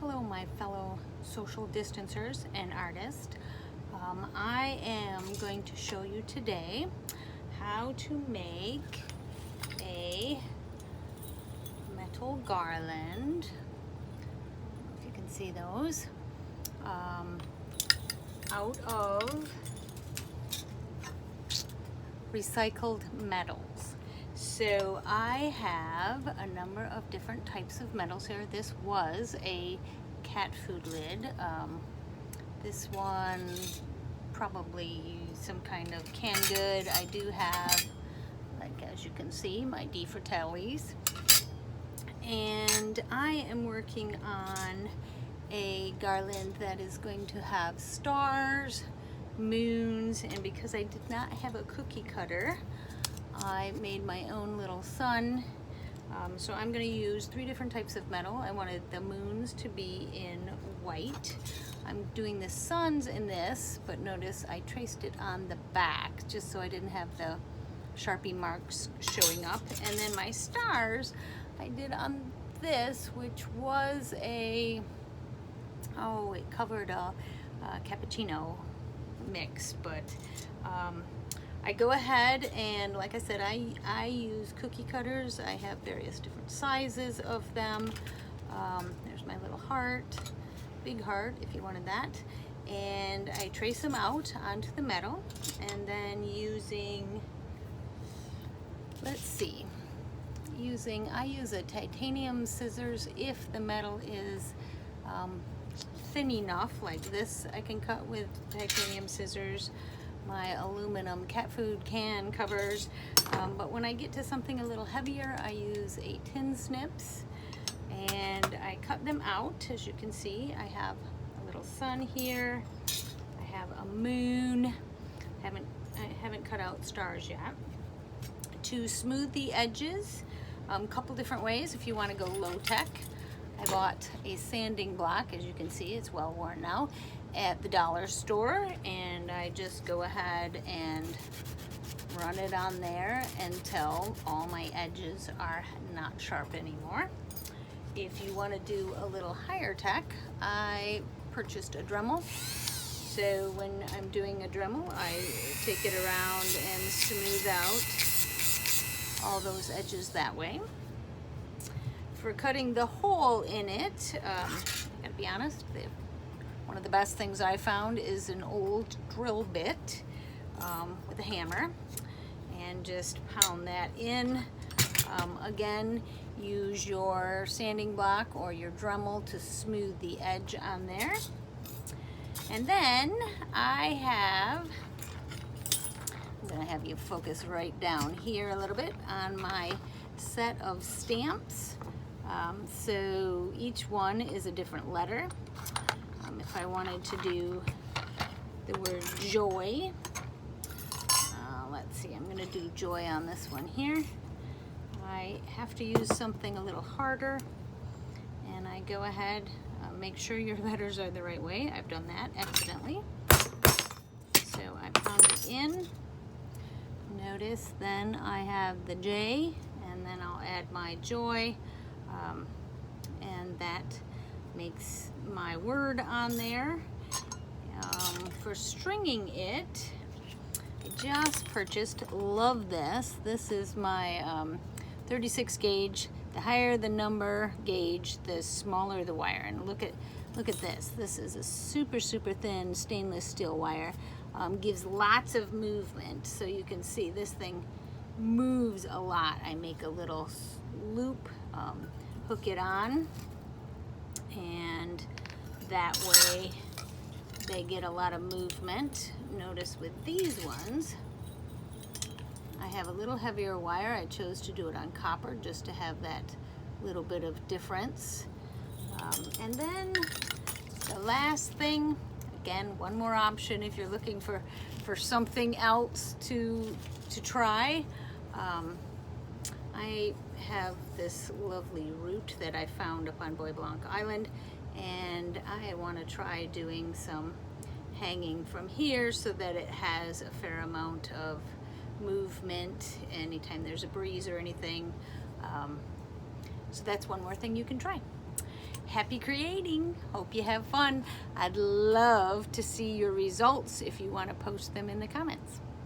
Hello, my fellow social distancers and artists. I am going to show you today how to make a metal garland. If you can see those, out of recycled metals. So I have a number of different types of metals here. This was a cat food lid. This one probably some kind of canned good. I do have, like as you can see, my D Fratellis. And I am working on a garland that is going to have stars, moons, and because I did not have a cookie cutter, I made my own little sun. So I'm going to use 3 different types of metal. I wanted the moons to be in white. I'm doing the suns in this, but notice I traced it on the back just so I didn't have the Sharpie marks showing up. And then my stars I did on this, which was it covered a cappuccino mix, but I go ahead and, like I said, I use cookie cutters. I have various different sizes of them. There's my little heart, big heart if you wanted that. And I trace them out onto the metal, and then using, I use a titanium scissors if the metal is thin enough, like this I can cut with titanium scissors. My aluminum cat food can covers, but when I get to something a little heavier, I use a tin snips and I cut them out. As you can see, I have a little sun here, I have a moon. I haven't cut out stars yet. To smooth the edges, a couple different ways if you want to go low tech. I bought a sanding block, as you can see, it's well worn now, at the dollar store, and I just go ahead and run it on there until all my edges are not sharp anymore. If you want to do a little higher tech, I purchased a Dremel. So when I'm doing a Dremel, I take it around and smooth out all those edges that way. For cutting the hole in it, I gotta be honest, one of the best things I found is an old drill bit with a hammer, and just pound that in. Again, use your sanding block or your Dremel to smooth the edge on there. And then I'm gonna have you focus right down here a little bit on my set of stamps. So each one is a different letter. If I wanted to do the word joy, let's see, I'm going to do joy on this one here. I have to use something a little harder, and I go ahead, make sure your letters are the right way. I've done that accidentally. So I pound it in. Notice then I have the J, and then I'll add my joy. And that makes my word on there. For stringing it, I just purchased, love this. This is my 36 gauge. The higher the number gauge, the smaller the wire. And look at this. This is a super thin stainless steel wire. Gives lots of movement. So you can see this thing moves a lot. I make a little loop, hook it on, and that way they get a lot of movement. Notice with these ones, I have a little heavier wire. I chose to do it on copper just to have that little bit of difference. And then the last thing, again, one more option if you're looking for something else to try. I have this lovely root that I found up on Bois Blanc Island, and I want to try doing some hanging from here so that it has a fair amount of movement anytime there's a breeze or anything. So that's one more thing you can try. happy creating. Hope you have fun. I'd love to see your results if you want to post them in the comments.